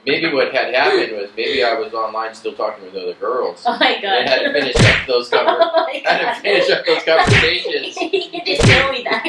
Maybe what had happened was maybe I was online still talking with other girls. Oh my god. And had to finish up those conversations. You didn't tell me that.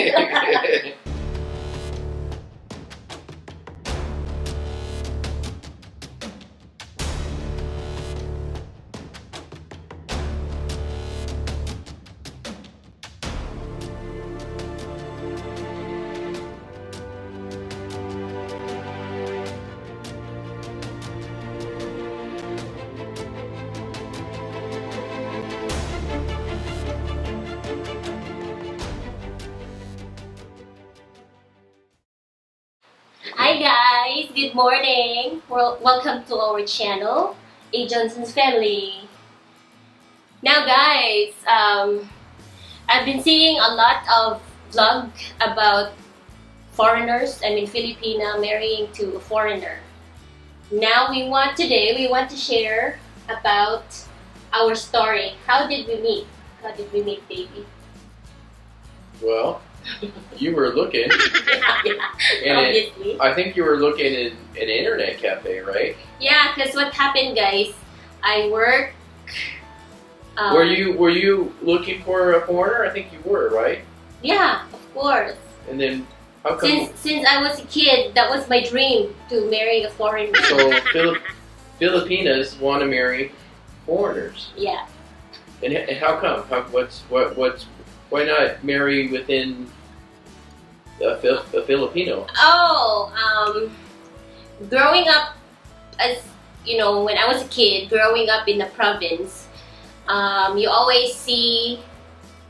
Hi guys, good morning. Welcome to our channel, A. Johnson's Family. Now guys, I've been seeing a lot of vlog about foreigners, Filipina marrying to a foreigner. Now today we want to share about our story. How did we meet? How did we meet, baby? Well, you were looking. Yeah, obviously. I think you were looking in an internet cafe, right? Yeah, because what happened, guys? I work. Were you looking for a foreigner? I think you were, right? Yeah, of course. And then how come? Since I was a kid, that was my dream to marry a foreigner. So Filipinas want to marry foreigners. Yeah. And how come? Why not marry within a Filipino? Growing up as when I was a kid, growing up in the province, you always see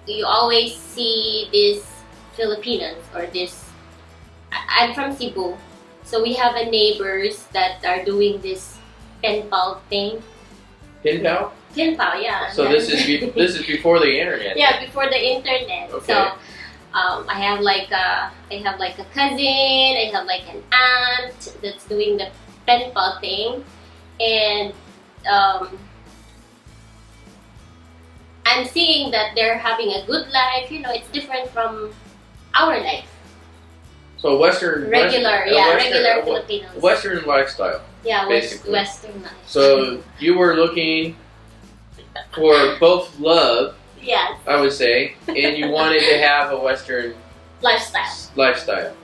these Filipinos or this. I'm from Cebu, so we have a neighbors that are doing this pen pal thing. Pen pal? Pen pal, yeah. So this is before the internet. Yeah, before the internet. Okay. So I have like a cousin, I have like an aunt that's doing the pen pal thing, and I'm seeing that they're having a good life. It's different from our life. So regular Filipinos. Western lifestyle. Yeah, basically. Western life. So you were looking for both love, yes, I would say, and you wanted to have a Western lifestyle.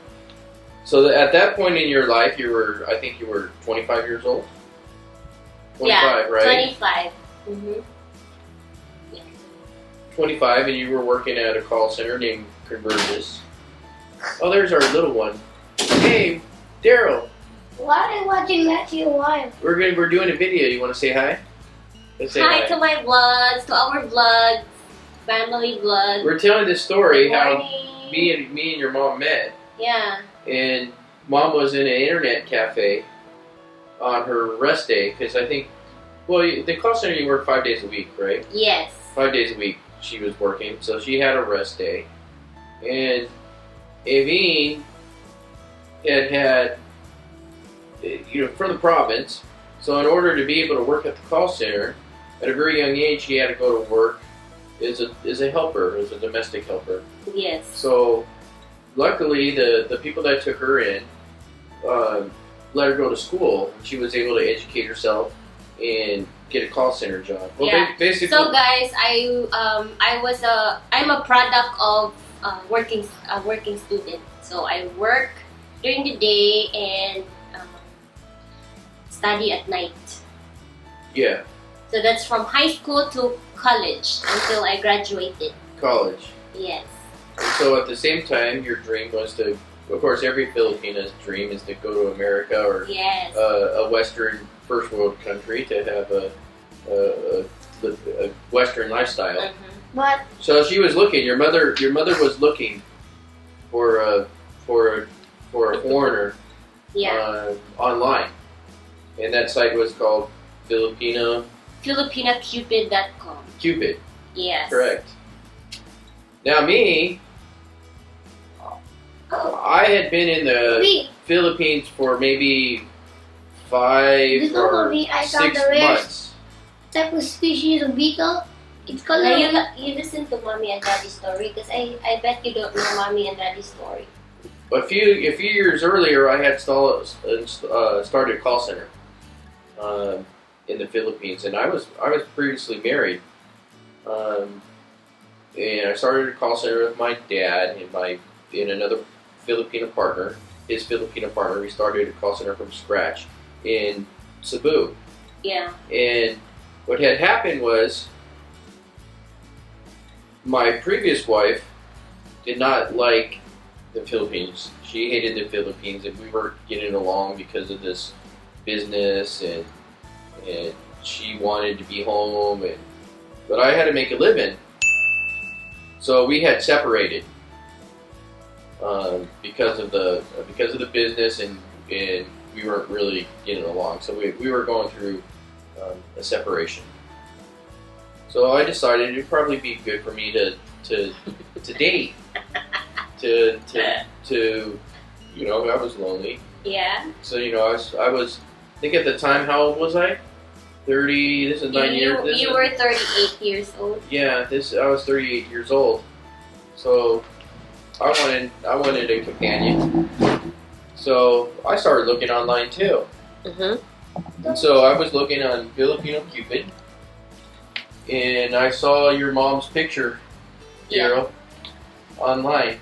So at that point in your life, I think you were 25 years old? 25, yeah, right? 25. Mm-hmm. Yeah. 25, and you were working at a call center named Convergys. Oh, there's our little one. Hey, Daryl. Why are you watching that to your wife? We're doing a video. You want to say hi? Let's say Hi to my vlogs, to our vlogs, family vlogs. We're telling the story Good how morning. me and your mom met. Yeah. And Mom was in an internet cafe on her rest day because I think, the call center you work 5 days a week, right? Yes. 5 days a week she was working, so she had a rest day. And Aveen had from the province, so in order to be able to work at the call center, at a very young age, he had to go to work as a helper, as a domestic helper. Yes. So luckily, the people that took her in let her go to school. She was able to educate herself and get a call center job. Well, yeah. Basically. So guys, I'm a product of working student. So I work during the day and study at night. Yeah. So that's from high school to college until I graduated. College. Yes. So at the same time, your dream was to, of course, every Filipina's dream is to go to America or yes. A Western first world country to have a Western lifestyle. Mm-hmm. But So she was looking. Your mother was looking for a foreigner Yeah. online, and that site was called Filipina-Cupid.com. Cupid. Yes. Correct. Now me, I had been in the Philippines for maybe 5 This or movie, I saw 6 the rare months. type of species of beetle. It's called Now you listen to Mommy and Daddy's story because I bet you don't know Mommy and Daddy's story. A few years earlier, I had started a call center. in the Philippines, and I was previously married, and I started a call center with my dad and another Filipino partner. His Filipino partner. We started a call center from scratch in Cebu. Yeah. And what had happened was my previous wife did not like the Philippines. She hated the Philippines, and we weren't getting along because of this business, and she wanted to be home, but I had to make a living. So we had separated because of the business, and we weren't really getting along. So we were going through a separation. So I decided it'd probably be good for me to date. to I was lonely. Yeah. So I was I think at the time, how old was I? 30. This is 9 years. You were 38 years old. Yeah, I was 38 years old. So I wanted a companion. So I started looking online too. Mm-hmm. So I was looking on Filipino Cupid, and I saw your mom's picture, Daryl, online.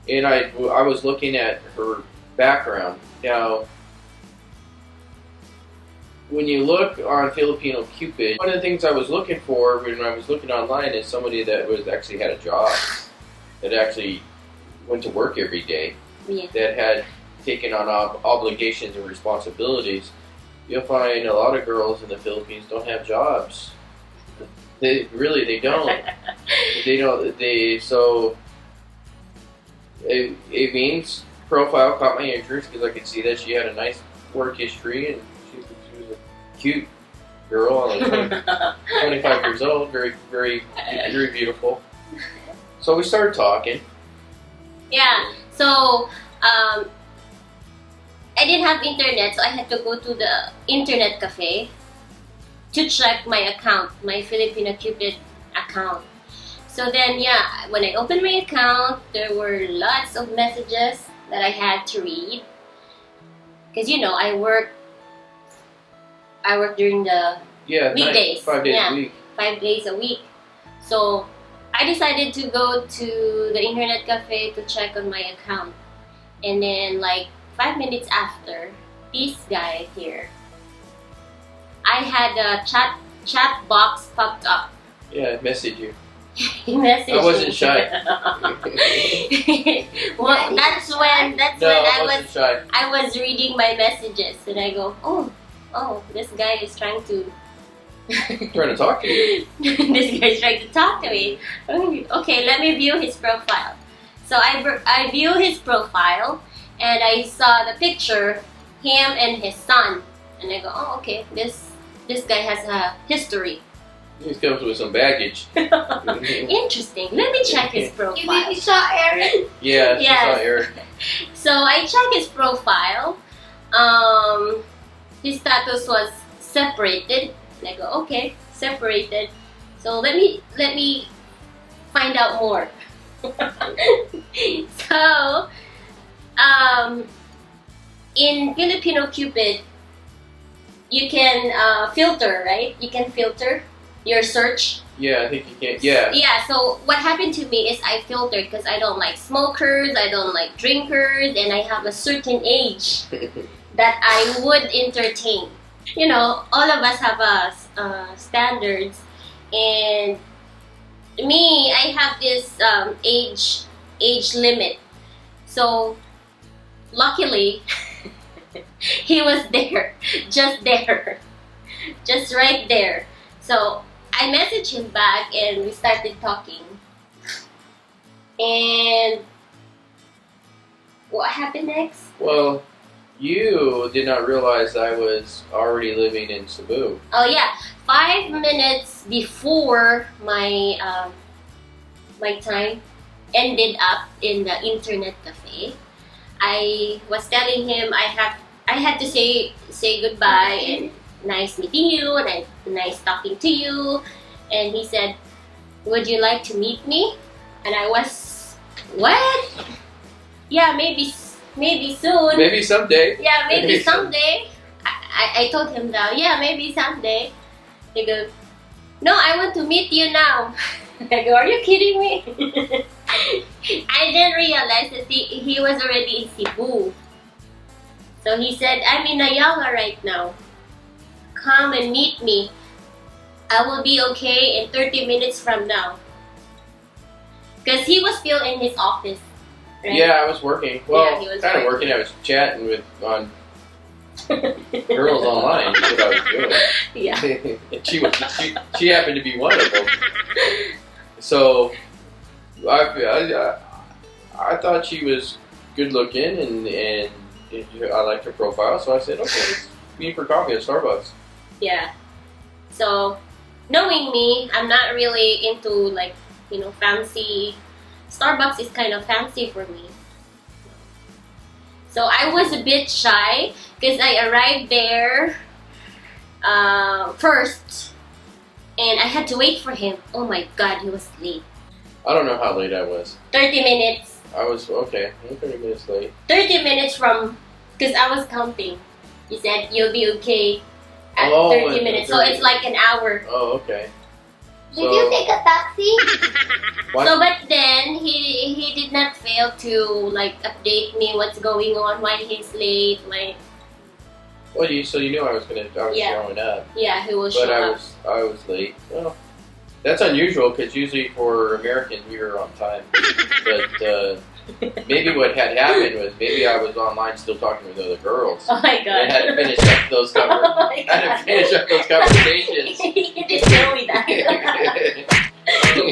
And I was looking at her background. Now, when you look on Filipino Cupid, one of the things I was looking for when I was looking online is somebody that actually had a job, that actually went to work every day, that had taken on obligations and responsibilities. You'll find a lot of girls in the Philippines don't have jobs. They don't. So Aveen's profile caught my interest because I could see that she had a nice work history, and she was a cute girl, like 25 years old, very, very, very beautiful. So we started talking. Yeah. So I didn't have internet, so I had to go to the internet cafe to check my account, my Filipino Cupid account. So then, when I opened my account, there were lots of messages that I had to read. Because, I work during the weekdays. 5 days a week. 5 days a week. So I decided to go to the internet cafe to check on my account. And then, 5 minutes after, this guy here, I had a chat box popped up. Yeah, I messaged you. He messaged I wasn't me. shy. Well, that's when I wasn't shy. I was reading my messages, and I go, oh, this guy is trying to talk to you. this guy is trying to talk to me. Okay, let me view his profile. So I view his profile, and I saw the picture, him and his son, and I go, oh, okay, this guy has a history. He comes with some baggage. Interesting. Let me check his profile. You saw Aaron? Yeah, she saw Eric. So I checked his profile. His status was separated. And I go, okay, separated. So let me find out more. So, in Filipino Cupid, you can filter, right? You can filter your search. Yeah, I think you can. Yeah. Yeah, so what happened to me is I filtered because I don't like smokers, I don't like drinkers, and I have a certain age that I would entertain. All of us have standards, and me, I have this age limit. So, luckily, he was there, just right there. So I messaged him back, and we started talking. And what happened next? Well, you did not realize I was already living in Cebu. Oh yeah, 5 minutes before my my time ended up in the internet cafe, I was telling him I had to say goodbye and nice meeting you and nice talking to you, and he said, would you like to meet me? And I was, what? Yeah, maybe soon. Maybe someday. Yeah, maybe someday. I told him that, yeah, maybe someday. He goes, no, I want to meet you now. I go, are you kidding me? I didn't realize that he was already in Cebu. So he said, I'm in Ayala right now. Come and meet me. I will be okay in 30 minutes from now. Because he was still in his office. Right? Yeah, I was working. Well, Yeah, he was kind of working. I was chatting on girls online. That's what I was doing. Yeah. And she happened to be one of them. So I thought she was good looking and I liked her profile. So I said, okay, let's meet for coffee at Starbucks. Yeah. So, knowing me, I'm not really into like, fancy. Starbucks is kind of fancy for me. So I was a bit shy because I arrived there first and I had to wait for him. Oh my god, he was late. I don't know how late I was. 30 minutes. I was, okay, 30 minutes late. 30 minutes from, because I was counting. He said, you'll be okay at 30 minutes. So it's like an hour. Oh, okay. Did you take a taxi? What? So, but then he did not fail to like update me what's going on, why he's late, like. Well, so you knew I was showing up. Yeah, he will show up. But I was late. Well, that's unusual because usually for Americans we were on time. But maybe what had happened was maybe I was online still talking with other girls. Oh my god! I had to finish up those conversations. You didn't tell me that.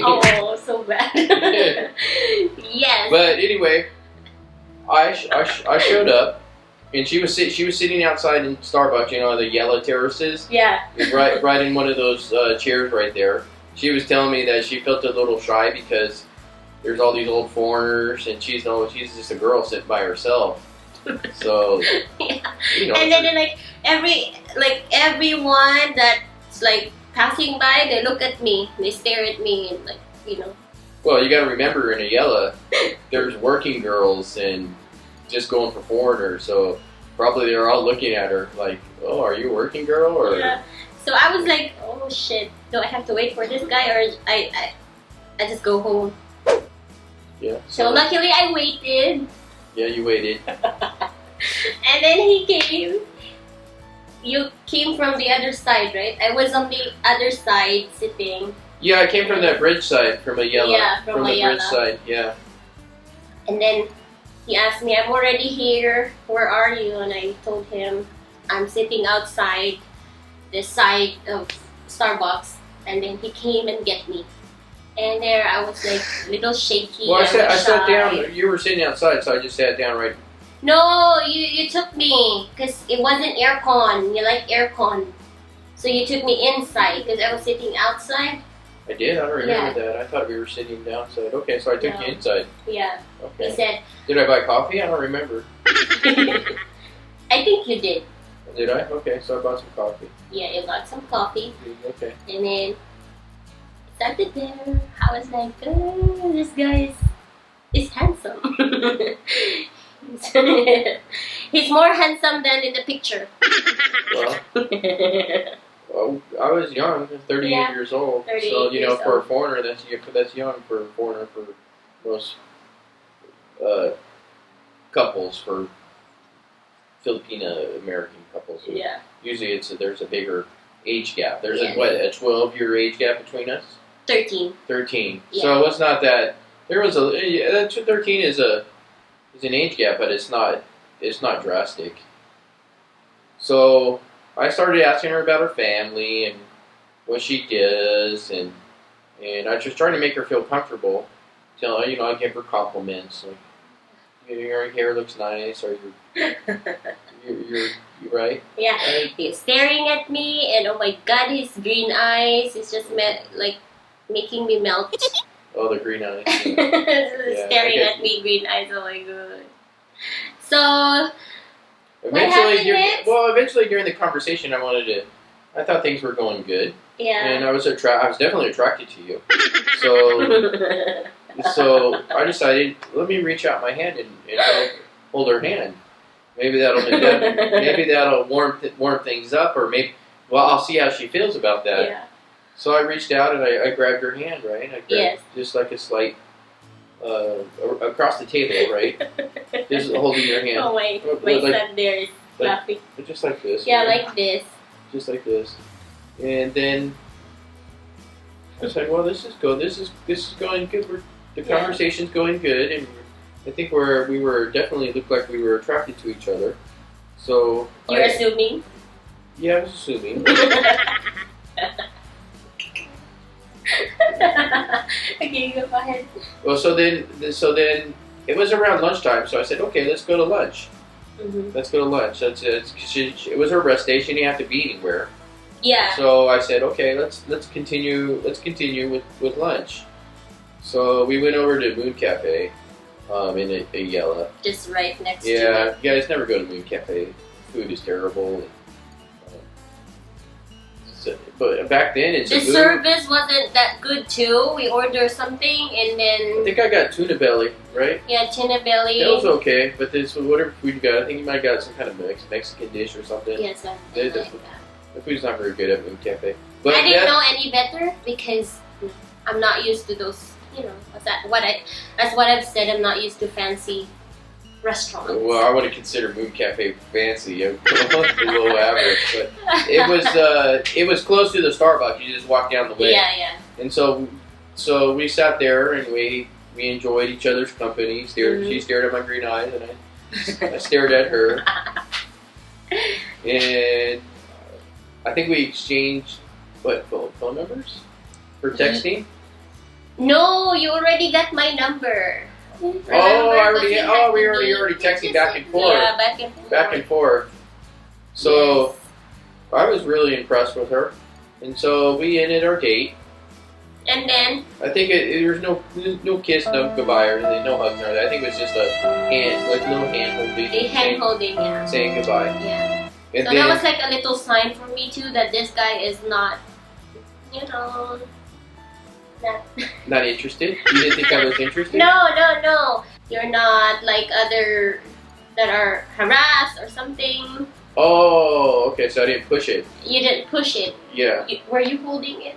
Oh, so bad. Yes. But anyway, I showed up, and she was sitting outside in Starbucks. You know, the yellow terraces. Yeah. Right in one of those chairs right there. She was telling me that she felt a little shy because there's all these old foreigners, and she's just a girl sitting by herself. So, yeah. And then everyone that's like passing by, they look at me, they stare at me, and like, Well, you got to remember in Ayala, there's working girls and just going for foreigners, so probably they're all looking at her like, oh, are you a working girl? Or yeah. So I was like, oh shit, do I have to wait for this guy or I just go home? Yeah. So luckily I waited. Yeah, you waited. And then he came. You came from the other side, right? I was on the other side sitting. Yeah, I came from that bridge side, from Ayala. Yeah, from the Ayala. bridge side, yeah. And then he asked me, I'm already here. Where are you? And I told him, I'm sitting outside the side of Starbucks. And then he came and get me. And there I was like a little shaky. Well, I sat shy. down. You were sitting outside, so I just sat down right. No, you took me because it wasn't aircon. You like aircon. So you took me inside because I was sitting outside. I did. I don't remember that. I thought we were sitting downside. Okay, so I took you inside. Yeah. Okay. He said. Did I buy coffee? I don't remember. I think you did. Did I? Okay, so I bought some coffee. Yeah, you got some coffee. Okay. And then started there. I was like, oh, this guy is handsome. He's more handsome than in the picture. Well, I was young, 38 years old. 38 so years for old. a foreigner, that's young for a foreigner for most couples, for Filipina-American couples. Yeah. Usually there's a bigger age gap. There's Yes. a 12-year age gap between us. 13. 13. Yeah. So it's not that there was 13 is an age gap, but it's not drastic. So I started asking her about her family and what she does, and I was just trying to make her feel comfortable. So I give her compliments like, your hair looks nice, or you're right. Yeah, Right? he's staring at me, and oh my god, his green eyes is just making me melt. Oh, the green eyes. Staring at me, green eyes. Oh my god. So Eventually during the conversation, I thought things were going good, yeah, and I was definitely attracted to you. So I decided, let me reach out my hand and hold her hand. Maybe that'll warm things up, or maybe. Well, I'll see how she feels about that. Yeah. So I reached out and I grabbed her hand, right? I grabbed Yes. just like a slight across the table, right? Just holding your hand. Oh my son there is laughing. Just like this. Yeah, right? like this. Just like this, and then I was like, "Well, this is good. This is going good. The conversation's going good, and I think we were definitely looked like we were attracted to each other." So You're assuming? Yeah, I was assuming. Okay, go ahead. Well, so then it was around lunchtime, so I said, "Okay, let's go to lunch." Mm-hmm. Let's go to lunch. It was her rest day. She didn't have to be anywhere. Yeah. So I said, "Okay, let's continue with lunch." So we went over to Moon Cafe, in Ayala. Just right next to Yeah, it. you guys never go to Moon Cafe. Food is terrible. But back then, The service wasn't that good too. We ordered something and I then think I got tuna belly, right? tuna belly. That was okay, but this whatever food you got, I think you might have got some kind of Mexican dish or something. Yes, I The- like the- that. The food's not very good at Moon Cafe. But I didn't know any better because I'm not used to those. That's what I've said. I'm not used to fancy restaurants. Well, I would have considered Moon Cafe fancy, below average, but it was close to the Starbucks. You just walk down the way. Yeah. And so we sat there and we enjoyed each other's company. She stared at my green eyes, and I stared at her. And I think we exchanged phone numbers for texting. No, you already got my number. We already texting back and forth. Yeah, back and forth. Back and forth. So I was really impressed with her, and so we ended our date. And then I think there was no kiss, no goodbye, or anything, no hugs, or anything. I think it was just a little hand holding. a hand holding, yeah. Saying goodbye. Yeah. And So then, that was like a little sign for me too that this guy is not, not. not interested. You didn't think I was interested? No. You're not like other that are harassed or something. Oh, okay. So I didn't push it. You didn't push it. Yeah. Were you holding it?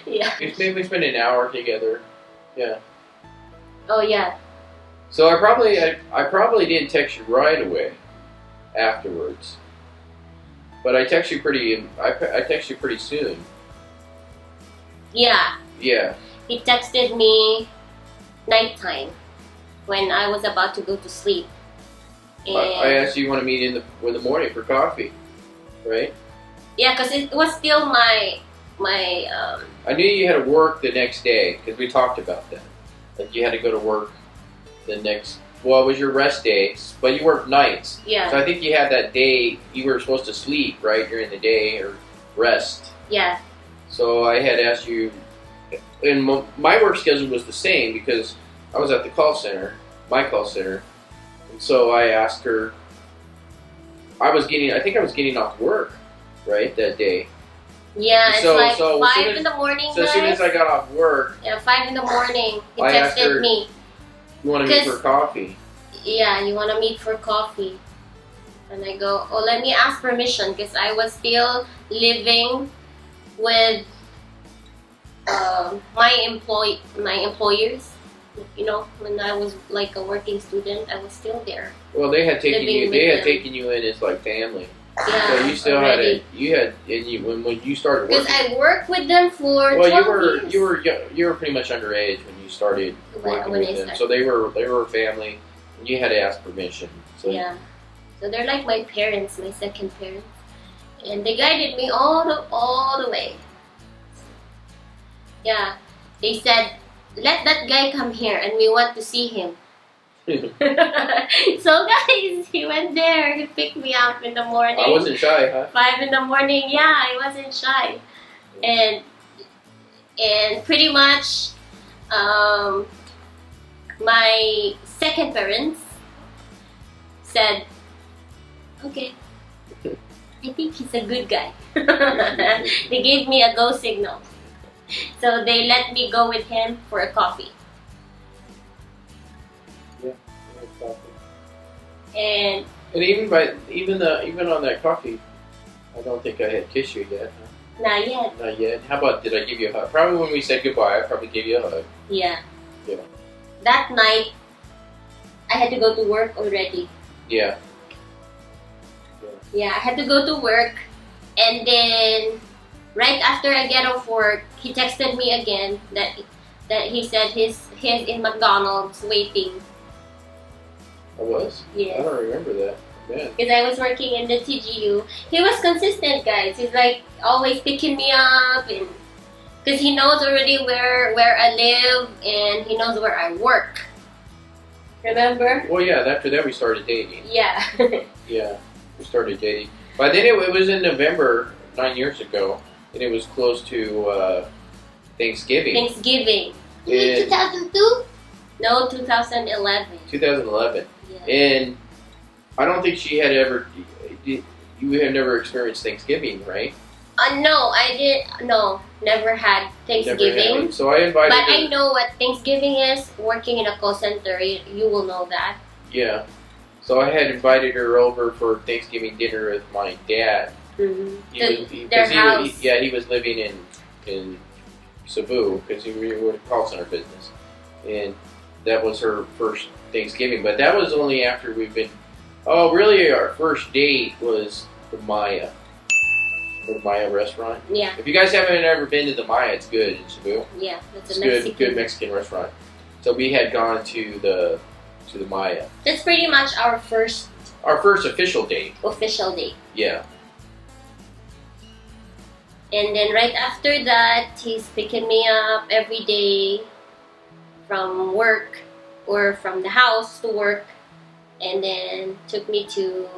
Yeah. We spent an hour together. Yeah. Oh yeah. So I probably didn't text you right away afterwards, but I text you pretty soon. Yeah. Yeah. He texted me nighttime when I was about to go to sleep. And I asked you want to meet in the morning for coffee, right? yeah, because it was still my I knew you had to work the next day because we talked about that. Like you had to go to work the next. Well, it was your rest days, but you worked nights. yeah. So I think you had that day you were supposed to sleep right during the day or rest. Yeah. So I had asked you, and my work schedule was the same because I was at the call center, my call center, and so I asked her. I think I was getting off work, right, that day. Yeah, it's So- like so as 5 soon as- in the morning, So as soon as guys. I got off work, Yeah, 5 in the morning. He I asked her- texted me. you want to meet 'Cause- for coffee? Yeah, you want to meet for coffee. And I go, oh, let me ask permission because I was still living with my employers. You know, when I was like a working student, I was still there. Well, they had taken Living you. with They had them. taken you in as like family. Yeah, So you still already. when you started Because working. I worked with them for 12 years. you were pretty much underage when you started working When I with them. started. So they were family, and you had to ask permission. So Yeah. So they're like my parents, my second parents. And they guided me all the way. Yeah. They said, let that guy come here and we want to see him. So guys, he went there. He picked me up in the morning. I wasn't shy, huh? 5 in the morning. Yeah, I wasn't shy. And pretty much my second parents said, okay, I think he's a good guy. They gave me a go signal. So they let me go with him for a coffee. And even on that coffee, I don't think I had kissed you yet. Huh? not yet. Not yet. How about, did I give you a hug? Probably when we said goodbye, I probably gave you a hug. Yeah. Yeah. That night, I had to go to work already. Yeah. Yeah, I had to go to work, and then right after I get off work, he texted me again that he said he's in McDonald's waiting. I was? Yes. I don't remember that. Man. Because I was working in the TGU. He was consistent, guys. He's like always picking me up, and because he knows already where I live and he knows where I work. Remember? Well, yeah. After that, we started dating. Yeah. Yeah, we started dating. By then, it was in November 9 years ago, and it was close to Thanksgiving. Thanksgiving. You mean 2002? No, 2011. 2011. Yeah. And I don't think she had ever. You had never experienced Thanksgiving, right? No, I did. No, never had Thanksgiving. Never had. So I invited But her. I know what Thanksgiving is. Working in a call center, you will know that. Yeah. So I had invited her over for Thanksgiving dinner with my dad. Mm-hmm. Their house. He was living in Cebu because we were in call center business, and that was her first Thanksgiving. But that was only after we've been. Oh, really? Our first date was the Maya. The Maya restaurant. Yeah. If you guys haven't ever been to the Maya, it's good in Cebu. Yeah, that's It's a Mexican. good Mexican restaurant. So we had gone to the Maya. That's pretty much our first official date. official date. Yeah. And then right after that, he's picking me up every day from work or from the house to work, and then took me to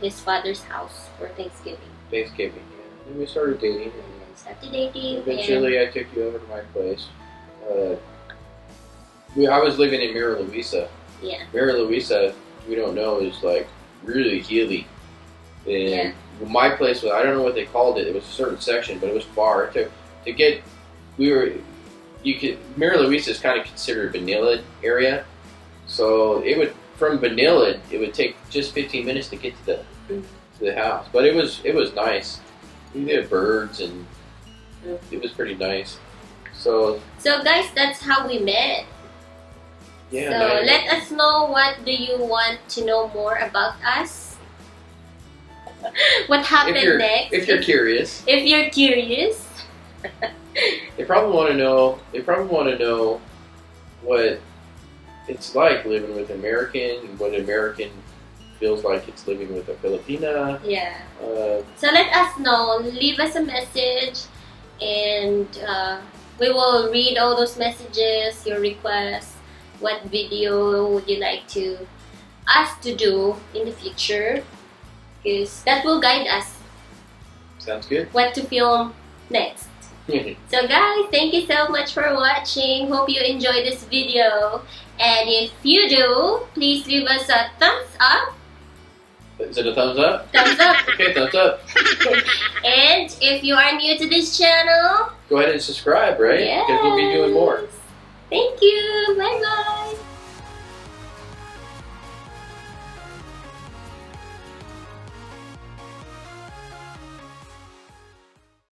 his father's house for Thanksgiving. Thanksgiving. Yeah. And we started dating. And then started dating. Eventually, I took you over to my place. I was living in Mira Luisa. Yeah. Mira Luisa, we don't know, is like really hilly. And my place was, I don't know what they called it. It was a certain section, but it was far. To get, Mira Luisa is kind of considered a vanilla area. So from Vanilla, it would take just 15 minutes to get to the house. But it was nice. We had birds, and it was pretty nice. So guys, that's how we met. yeah. So nice. let us know, what do you want to know more about us? What happened next? If you're curious. If you're curious. They probably want to know. What it's like living with an American, and what an American feels like it's living with a Filipina. Yeah. Uh, So let us know. Leave us a message, and we will read all those messages, your requests. What video would you like us to do in the future? Because that will guide us sounds good. what to film next. So guys, thank you so much for watching. Hope you enjoyed this video. And if you do, please leave us a thumbs up. Is it a thumbs up? Thumbs up. Okay, thumbs up. And if you are new to this channel, Go ahead and subscribe, right? yes. Because we'll be doing more. Thank you. Bye bye.